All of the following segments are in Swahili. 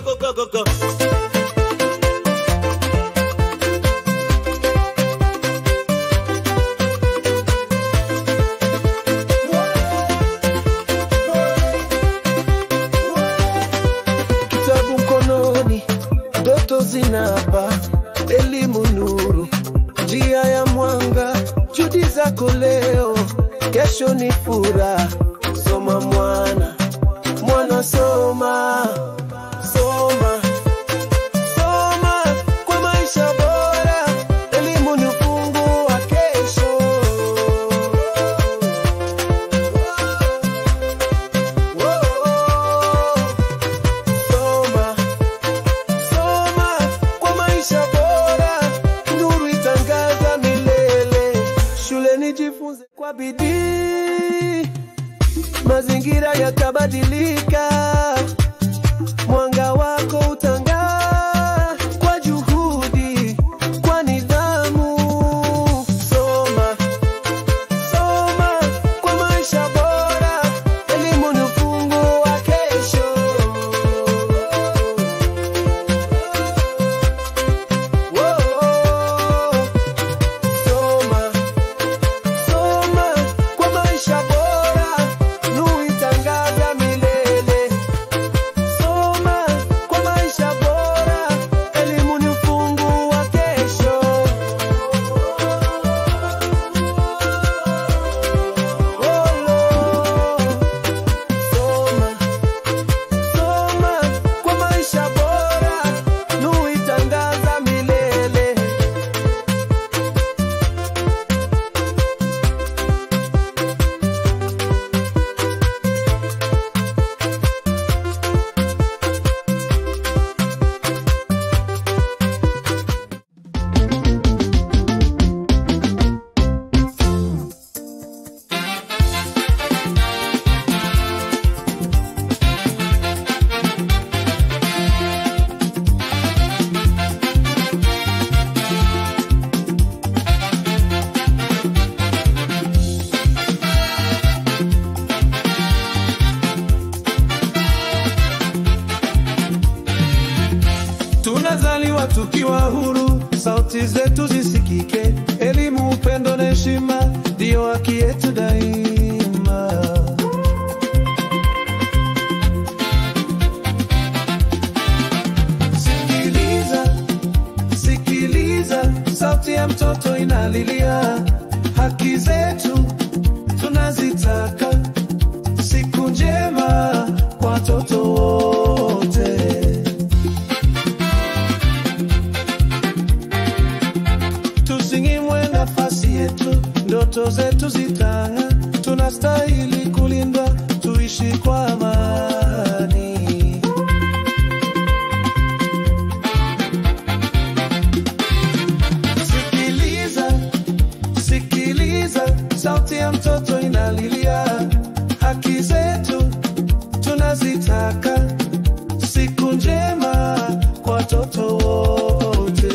go go go go. Kitabu mkononi, ndoto zinapa, elimu nuru, njia ya mwanga, juhudi zako leo, kesho ni furaha. Soma mwana, mwana soma, soma, soma kwa maisha bora, elimu ni ufunguo wa kesho. Soma, soma kwa maisha bora, nuru itangaza milele. Shuleni jifunze kwa bidii, mazingira yatabadilika, mwanga wako utang'aa kwa juhudi, kwa nidhamu. Soma, soma kwa maisha bora, elimu ni ufunguo wa kesho. Soma, soma kwa maisha bora, nuru itangaza milele. Soma kwa maisha bora, elimu ni ufunguo wa kesho. Soma, soma kwa maisha bora, nuru itangaza milele. Tunazaliwa tukiwa huru, sauti zetu zisikike, elimu, upendo na heshima ndio haki yetu daima. Sikiliza, sikiliza, sauti ya mtoto inalilia, haki zetu tunazitaka, siku njema kwa watoto wote. Tusinyimwe nafasi yetu, ndoto zetu zitang'aa, tunastahili kulindwa, tuishi kwa amani. Sikiliza, sikiliza, sauti ya mtoto inalilia, haki zetu tunazitaka, siku njema kwa watoto wote.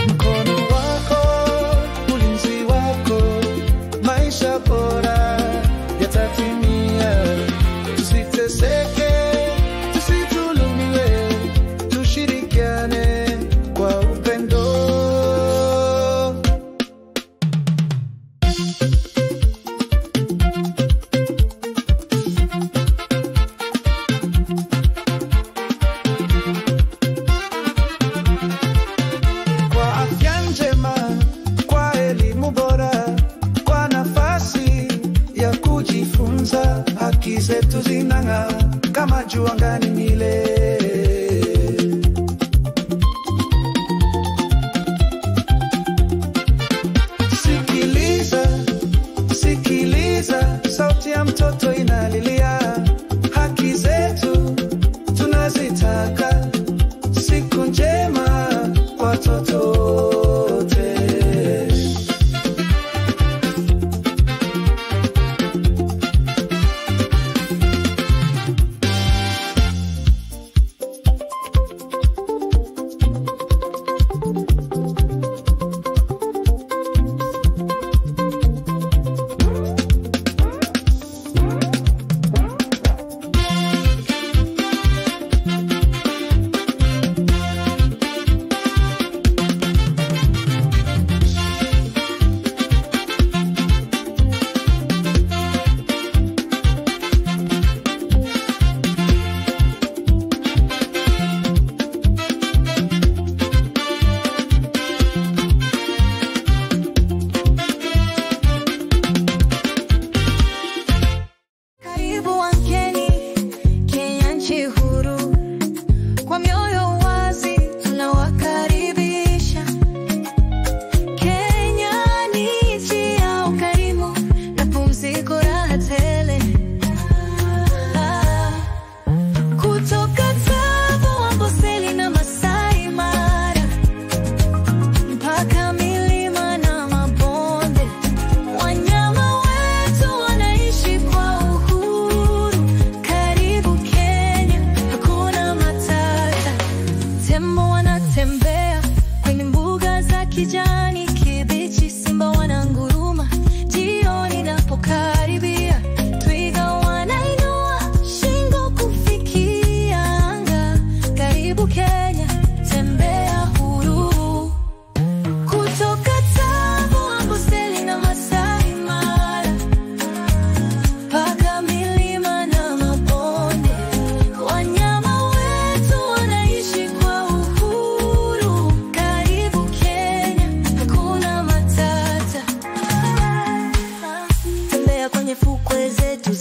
Mkono wako, ulinzi wako, maisha bora yatatimia. Tusiteseke, tusitulumiwe, tushirikiane kwa upendo. Kwa afya njema, kwa elimu bora, kwa nafasi ya kujifunza, haki zetu zinang'aa kama jua angani milele. Sikiliza, sikiliza, sauti ya mtoto inalilia, haki zetu tunazitaka, siku njema kwa watoto wote.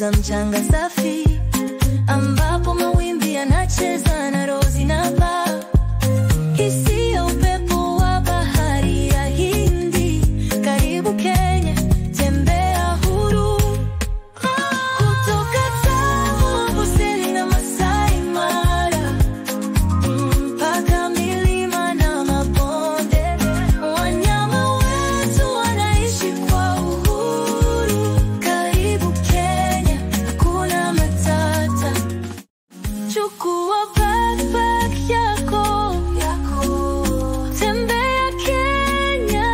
za mchanga safi, ambapo mawimbi yanacheza na rozi na paa. Hisia upepo wa bahari ya Hindi. Karibu Kenya, tembea huru. Kutoka Tsavo, Amboseli na Masai Mara, mpaka milima na mabonde, wanyama wetu wanaishi kwa uhuru. Karibu Kenya, hakuna matata. Chukua backpack yako, tembea Kenya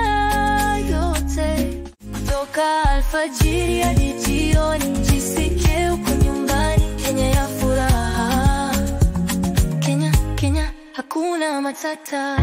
yote. Kutoka alfajiri hadi jioni, jisikie uko nyumbani. Kenya ya furaha, Kenya, Kenya, hakuna matata.